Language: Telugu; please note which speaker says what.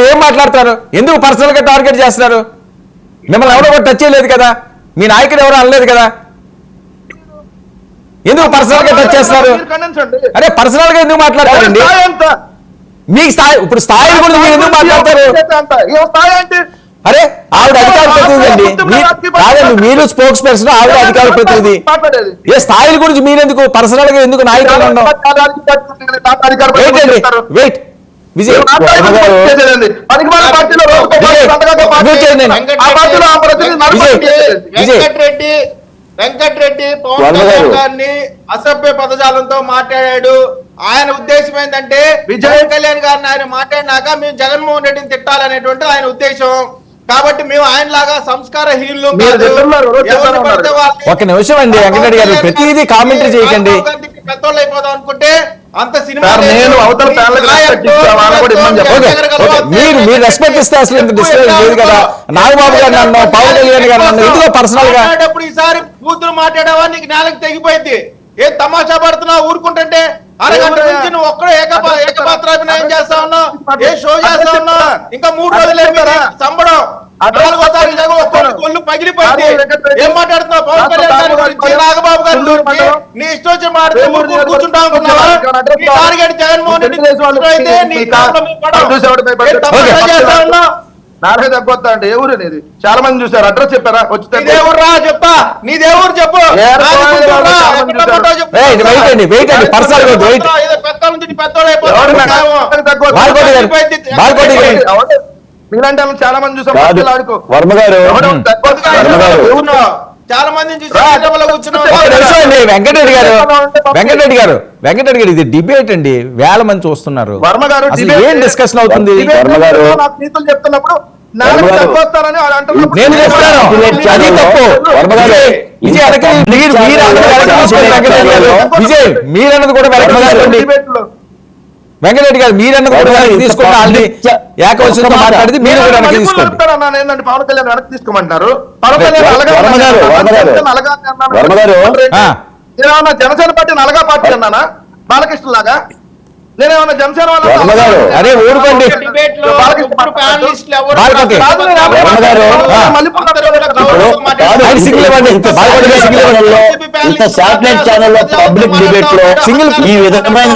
Speaker 1: ఏం మాట్లాడతారు? ఎందుకు పర్సనల్ గా టార్గెట్ చేస్తున్నారు? మిమ్మల్ని ఎవరో కూడా టచ్ చేయలేదు కదా, మీ నాయకుడు ఎవరు అనలేదు కదా, ఎందుకు పర్సనల్ గా టచ్ చేస్తున్నారు? అరే పర్సనల్ గా ఎందుకు మాట్లాడతారండి? మీకు స్థాయి, ఇప్పుడు స్థాయి గురించి మీరు ఎందుకు మాట్లాడతారు? అరే ఆవిడ అధికార ప్రతినిధి అండి, కాదండి మీరు స్పోక్స్ పర్సన్, ఆవిడ అధికార ప్రతినిధి. ఏ స్థాయిల గురించి మీరెందుకు పర్సనల్ గా ఎందుకు నాయకులు అన్నాం? వెయిట్ విజయ్
Speaker 2: వెంకటరెడ్డి పవన్ కళ్యాణ్ గారిని అసభ్య పదజాలంతో మాట్లాడాడు. ఆయన ఉద్దేశం ఏంటంటే పవన్ కళ్యాణ్ గారిని ఆయన మాట్లాడినాక మేము జగన్మోహన్ రెడ్డిని తిట్టాలనేటువంటి ఆయన ఉద్దేశం. కాబట్టి మేము ఆయన లాగా సంస్కార హీనులు
Speaker 1: ఒక నిమిషం అండి వెంకటరెడ్డి గారు, ప్రతిదీ కామెంటరీ చేయకండి.
Speaker 2: పెద్దోళ్ళు అయిపోదాం అనుకుంటే అంత సినిమా
Speaker 1: మీరు రెస్పెక్ట్ ఇస్తే అసలు ఇంత డిస్టర్బ్ లేదు కదా. నాగబాబు గారు అన్నాం, పవన్ కళ్యాణ్ గారు అన్నాం, ఎందుకో పర్సనల్ గా
Speaker 2: ఈసారి కూతురు మాట్లాడావా నీకు నేలకు తెగిపోయింది. ఏం తమాషా పడుతున్నావు ఊరుకుంటుంటే? అరగంట నుంచి నువ్వు ఒక్కడే ఏకపాత్రాభినయం చేస్తా ఉన్నావు, ఏ షో చేస్తా ఉన్నావు. ఇంకా 3 రోజులే చంపడం, 4వ తారీఖు ఒళ్ళు పగిలిపోయింది. ఏం మాట్లాడుతున్నావు? పవన్ కళ్యాణ్ గారి గురించి, నాగబాబు గారి గురించి నీ ఇష్టం వచ్చి మాట్లాడుతూ కూర్చుంటా అనుకున్నావా? నీ టార్గెట్ జగన్మోహన్ రెడ్డి అయితే నీ చేస్తా ఉన్నావు.
Speaker 3: నాలుగు తగ్గొద్దా అంటే ఏ ఊరు అనేది చాలా మంది చూసారు. అడ్రస్ చెప్పారా? వచ్చి
Speaker 2: దేవుడు చెప్పా, నీ దేవుడు చెప్పు.
Speaker 3: మీలాంటి చాలా మంది చూసారు.
Speaker 1: వర్మ గారు
Speaker 2: చాలా మంది
Speaker 1: వెంకటరెడ్డి గారు ఇది డిబేట్ అండి, వేల మంది చూస్తున్నారు.
Speaker 3: వర్మ గారు
Speaker 1: ఏం డిస్కషన్ అవుతుంది?
Speaker 3: వర్మ గారు నీతులు చెప్తున్నప్పుడు నేను
Speaker 1: చెప్తాను అది తప్పు. వర్మ గారు విజయ్ మీరన్నది కూడా వెంకటరెడ్డి గారు మీరన్నది కూడా తీసుకుంటే ఆల్రెడీ ఏకవచనంతో మాట్లాడింది మీరు కూడా వెనక్కి తీసుకోండి.
Speaker 3: పవన్ కళ్యాణ్ వెనక్కి తీసుకోమంటున్నారు. నేనేమన్నా జనసేన పార్టీ నలగా పార్టీ అన్నానా బాలకృష్ణ లాగా? నేనేమన్నా జనసేన
Speaker 1: అరే ఊరుకోండి.
Speaker 4: శాటిలైట్ ఛానల్ లో పబ్లిక్ డిబేట్ లో ఈ విధమైన